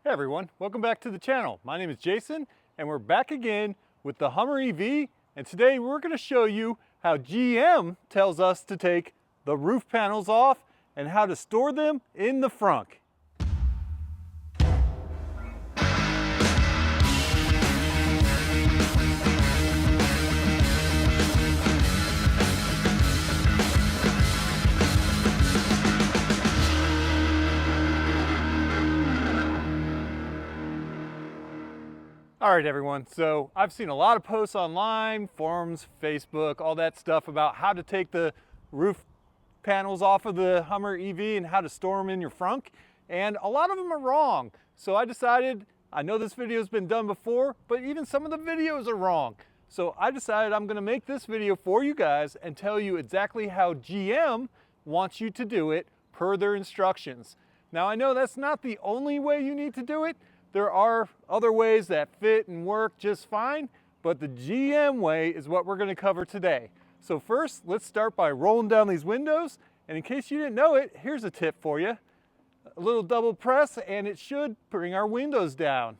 Hey everyone, welcome back to the channel. My name is Jason and we're back again with the Hummer EV, and today we're going to show you how GM tells us to take the roof panels off and how to store them in the frunk. All right, everyone, so I've seen a lot of posts online, forums, Facebook, all that stuff about how to take the roof panels off of the Hummer EV and how to store them in your frunk, and a lot of them are wrong. So I decided, I know this video has been done before, but even some of the videos are wrong. So I decided I'm gonna make this video for you guys and tell you exactly how GM wants you to do it per their instructions. Now I know that's not the only way you need to do it. There are other ways that fit and work just fine, but the GM way is what we're going to cover today. So first, let's start by rolling down these windows. And in case you didn't know it, here's a tip for you. A little double press and it should bring our windows down.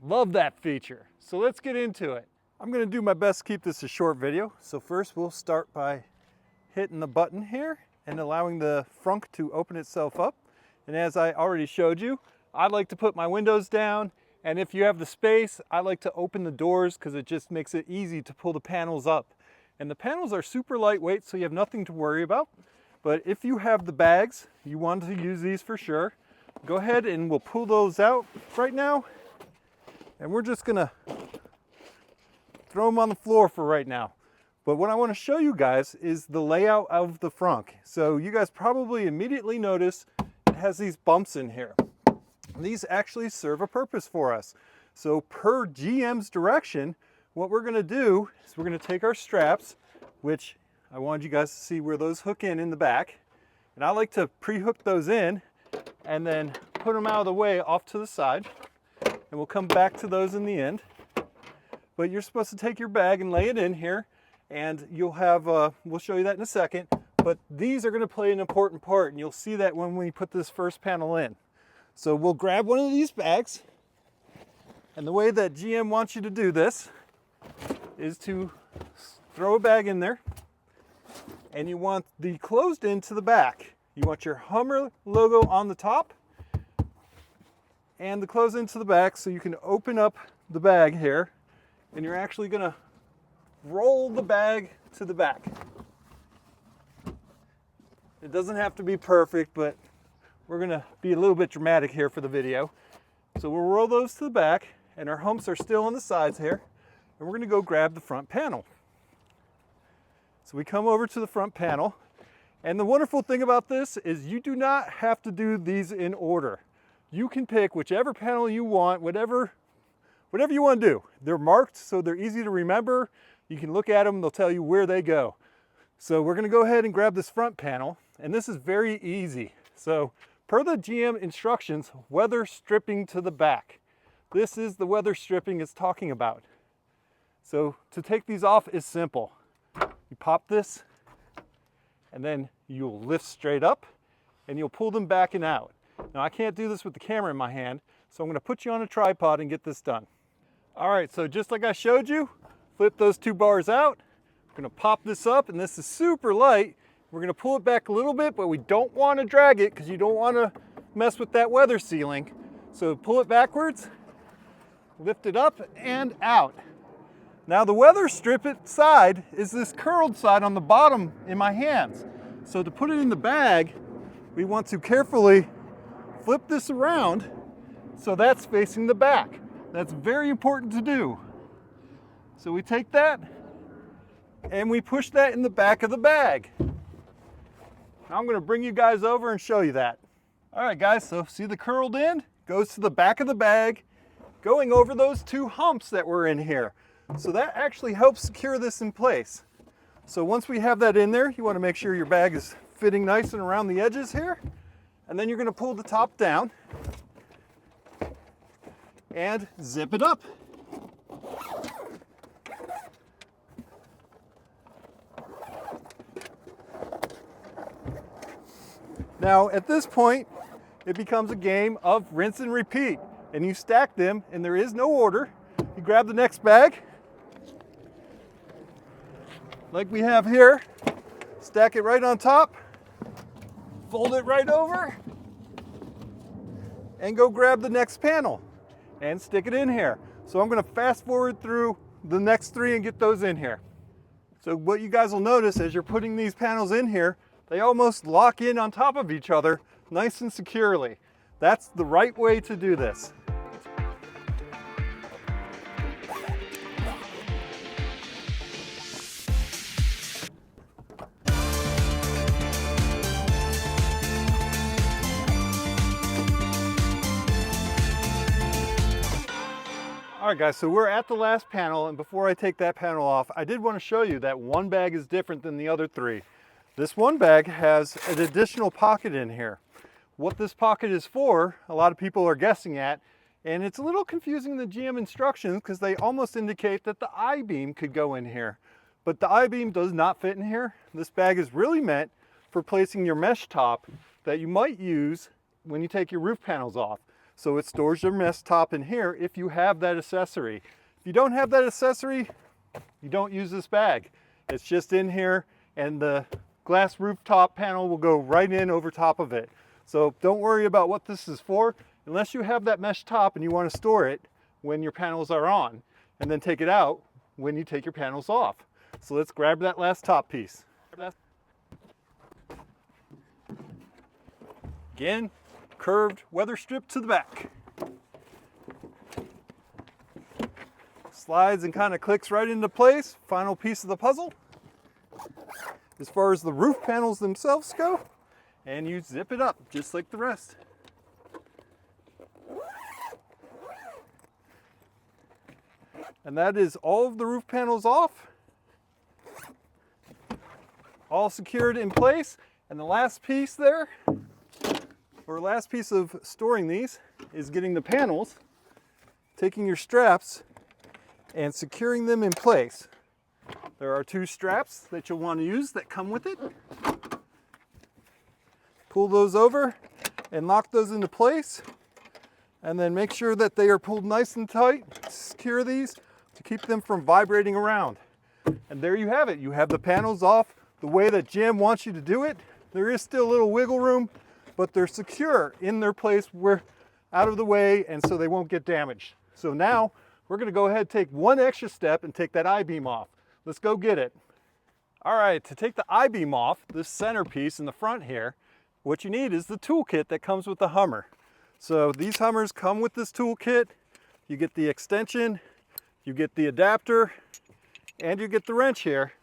Love that feature. So let's get into it. I'm going to do my best to keep this a short video. So first we'll start by hitting the button here and allowing the frunk to open itself up. And as I already showed you, I like to put my windows down, and if you have the space, I like to open the doors because it just makes it easy to pull the panels up. And the panels are super lightweight, so you have nothing to worry about. But if you have the bags, you want to use these for sure. Go ahead and we'll pull those out right now. And we're just gonna throw them on the floor for right now. But what I want to show you guys is the layout of the frunk. So you guys probably immediately notice it has these bumps in here. These actually serve a purpose for us. So per GM's direction, what we're gonna do is we're gonna take our straps, which I wanted you guys to see where those hook in the back. And I like to pre-hook those in and then put them out of the way off to the side. And we'll come back to those in the end. But you're supposed to take your bag and lay it in here, and you'll have, we'll show you that in a second. But these are gonna play an important part, and you'll see that when we put this first panel in. So we'll grab one of these bags, and the way that GM wants you to do this is to throw a bag in there, and you want the closed end to the back. You want your Hummer logo on the top and the closed end to the back, so you can open up the bag here, and you're actually gonna roll the bag to the back. It doesn't have to be perfect, but we're gonna be a little bit dramatic here for the video. So we'll roll those to the back, and our humps are still on the sides here, and we're gonna go grab the front panel. So we come over to the front panel, and the wonderful thing about this is you do not have to do these in order. You can pick whichever panel you want, whatever you want to do. They're marked, so they're easy to remember. You can look at them, they'll tell you where they go. So we're gonna go ahead and grab this front panel, and this is very easy. So per the GM instructions, weather stripping to the back. This is the weather stripping it's talking about. So to take these off is simple. You pop this, and then you'll lift straight up, and you'll pull them back and out. Now I can't do this with the camera in my hand, so I'm gonna put you on a tripod and get this done. All right, so just like I showed you, flip those two bars out. I'm gonna pop this up, and this is super light. We're gonna pull it back a little bit, but we don't wanna drag it because you don't wanna mess with that weather sealing. So pull it backwards, lift it up and out. Now the weather strip side is this curled side on the bottom in my hands. So to put it in the bag, we want to carefully flip this around so that's facing the back. That's very important to do. So we take that and we push that in the back of the bag. Now I'm going to bring you guys over and show you that. All right guys, so see the curled end goes to the back of the bag, going over those two humps that were in here. So that actually helps secure this in place. So once we have that in there, you want to make sure your bag is fitting nice and around the edges here. And then you're going to pull the top down and zip it up. Now at this point, it becomes a game of rinse and repeat. And you stack them, and there is no order. You grab the next bag, like we have here, stack it right on top, fold it right over, and go grab the next panel and stick it in here. So I'm going to fast forward through the next 3 and get those in here. So what you guys will notice as you're putting these panels in here, they almost lock in on top of each other nice and securely. That's the right way to do this. All right guys, so we're at the last panel, and before I take that panel off, I did want to show you that one bag is different than the other 3. This one bag has an additional pocket in here. What this pocket is for, a lot of people are guessing at, and it's a little confusing in the GM instructions because they almost indicate that the I-beam could go in here. But the I-beam does not fit in here. This bag is really meant for placing your mesh top that you might use when you take your roof panels off. So it stores your mesh top in here if you have that accessory. If you don't have that accessory, you don't use this bag. It's just in here, and the glass rooftop panel will go right in over top of it. So don't worry about what this is for unless you have that mesh top and you want to store it when your panels are on, and then take it out when you take your panels off. So let's grab that last top piece. Again, curved weather strip to the back. Slides and kind of clicks right into place. Final piece of the puzzle. As far as the roof panels themselves go, and you zip it up just like the rest. And that is all of the roof panels off, all secured in place. And the last piece there, or last piece of storing these, is getting the panels, taking your straps and securing them in place. There are 2 straps that you'll want to use that come with it. Pull those over and lock those into place, and then make sure that they are pulled nice and tight. Secure these to keep them from vibrating around. And there you have it. You have the panels off the way that GM wants you to do it. There is still a little wiggle room, but they're secure in their place. We're out of the way, and so they won't get damaged. So now we're going to go ahead and take one extra step and take that I-beam off. Let's go get it. All right, to take the I-beam off, this centerpiece in the front here, what you need is the toolkit that comes with the Hummer. So these Hummers come with this toolkit. You get the extension, you get the adapter, and you get the wrench here.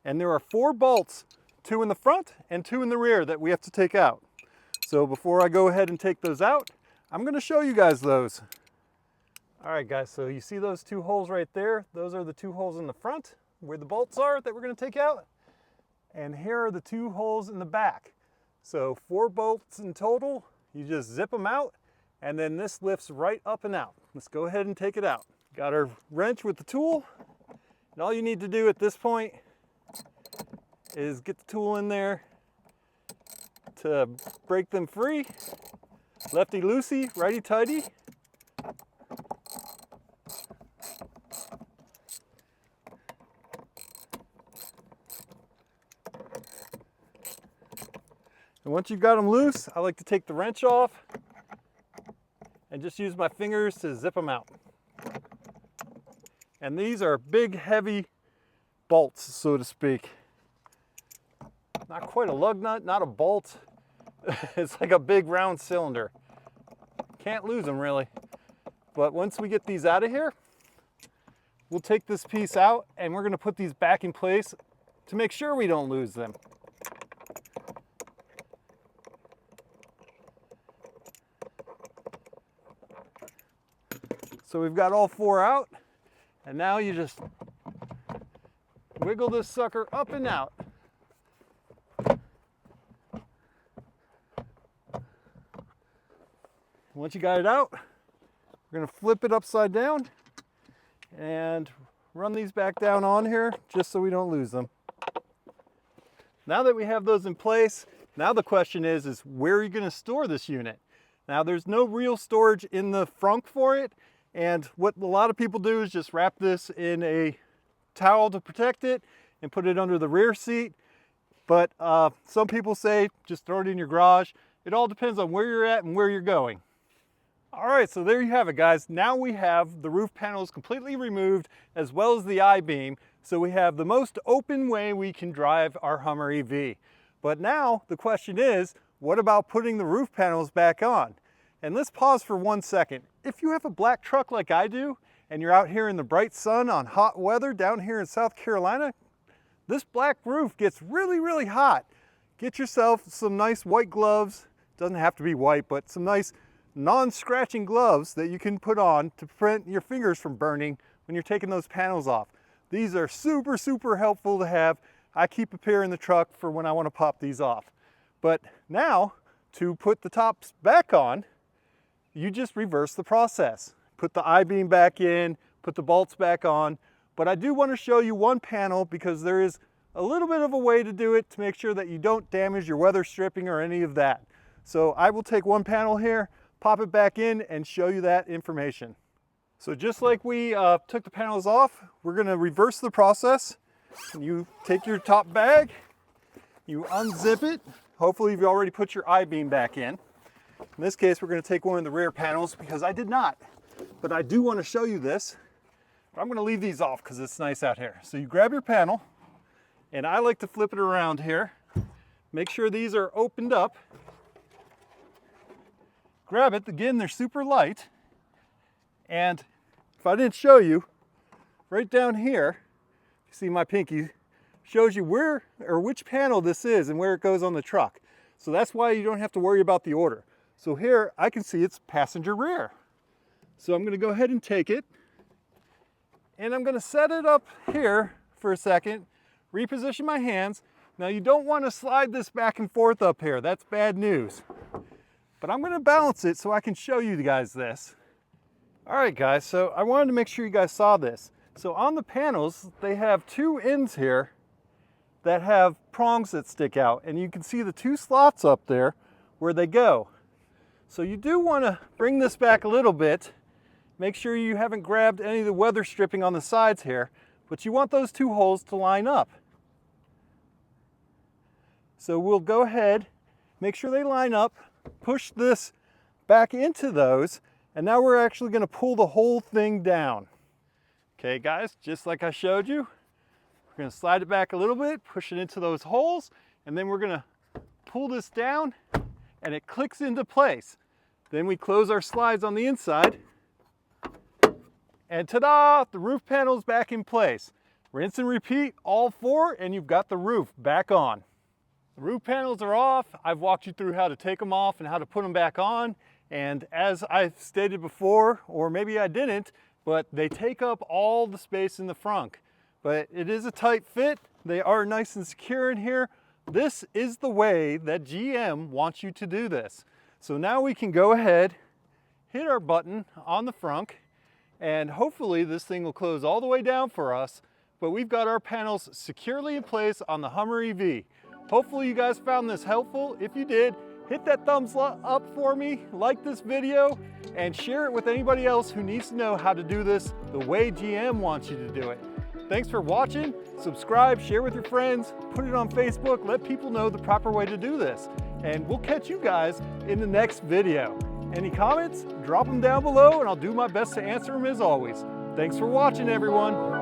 And there are 4 bolts, 2 in the front and 2 in the rear, that we have to take out. So before I go ahead and take those out, I'm going to show you guys those. All right guys, so you see those 2 holes right there? Those are the 2 holes in the front where the bolts are that we're going to take out. And here are the 2 holes in the back. So 4 bolts in total. You just zip them out, and then this lifts right up and out. Let's go ahead and take it out. Got our wrench with the tool, and all you need to do at this point is get the tool in there to break them free. Lefty loosey, righty tighty. And once you've got them loose, I like to take the wrench off and just use my fingers to zip them out. And these are big, heavy bolts, so to speak. Not quite a lug nut, not a bolt. It's like a big round cylinder. Can't lose them really. But once we get these out of here, we'll take this piece out and we're going to put these back in place to make sure we don't lose them. So we've got all 4 out, and now you just wiggle this sucker up and out. Once you got it out, we're going to flip it upside down and run these back down on here just so we don't lose them. Now that we have those in place, Now the question is where are you going to store this unit? Now there's no real storage in the frunk for it, and what a lot of people do is just wrap this in a towel to protect it and put it under the rear seat. But some people say just throw it in your garage. It all depends on where you're at and where you're going. All right, so there you have it, guys. Now we have the roof panels completely removed as well as the I-beam. So we have the most open way we can drive our Hummer EV. But now the question is, what about putting the roof panels back on? And let's pause for 1 second. If you have a black truck like I do, and you're out here in the bright sun on hot weather down here in South Carolina, this black roof gets really, really hot. Get yourself some nice white gloves. Doesn't have to be white, but some nice non-scratching gloves that you can put on to prevent your fingers from burning when you're taking those panels off. These are super, super helpful to have. I keep a pair in the truck for when I want to pop these off. But now, to put the tops back on, you just reverse the process. Put the I-beam back in, put the bolts back on. But I do want to show you one panel because there is a little bit of a way to do it to make sure that you don't damage your weather stripping or any of that. So I will take one panel here, pop it back in, and show you that information. So just like we took the panels off, we're going to reverse the process. You take your top bag, you unzip it. Hopefully you've already put your I-beam back in. In this case, we're going to take one of the rear panels because I did not. But I do want to show you this. I'm going to leave these off because it's nice out here. So you grab your panel, and I like to flip it around here. Make sure these are opened up. Grab it. Again, they're super light. And if I didn't show you, right down here, you see my pinky, shows you where or which panel this is and where it goes on the truck. So that's why you don't have to worry about the order. So here I can see it's passenger rear. So I'm going to go ahead and take it, and I'm going to set it up here for a second, reposition my hands. Now you don't want to slide this back and forth up here. That's bad news. But I'm going to balance it so I can show you guys this. All right, guys, so I wanted to make sure you guys saw this. So on the panels, they have two ends here that have prongs that stick out, and you can see the two slots up there where they go. So you do want to bring this back a little bit. Make sure you haven't grabbed any of the weather stripping on the sides here, but you want those two holes to line up. So we'll go ahead, make sure they line up, push this back into those, and now we're actually going to pull the whole thing down. Okay, guys, just like I showed you, we're going to slide it back a little bit, push it into those holes, and then we're going to pull this down, and it clicks into place. Then we close our slides on the inside, and ta-da, the roof panel's back in place. Rinse and repeat all four, and you've got the roof back on. The roof panels are off. I've walked you through how to take them off and how to put them back on. And as I've stated before, or maybe I didn't, but they take up all the space in the frunk. But it is a tight fit. They are nice and secure in here. This is the way that GM wants you to do this. So now we can go ahead, hit our button on the frunk, and hopefully this thing will close all the way down for us. But we've got our panels securely in place on the Hummer EV. Hopefully you guys found this helpful. If you did, hit that thumbs up for me, like this video, and share it with anybody else who needs to know how to do this the way GM wants you to do it. Thanks for watching. Subscribe, share with your friends, put it on Facebook, let people know the proper way to do this. And we'll catch you guys in the next video. Any comments? Drop them down below and I'll do my best to answer them as always. Thanks for watching, everyone.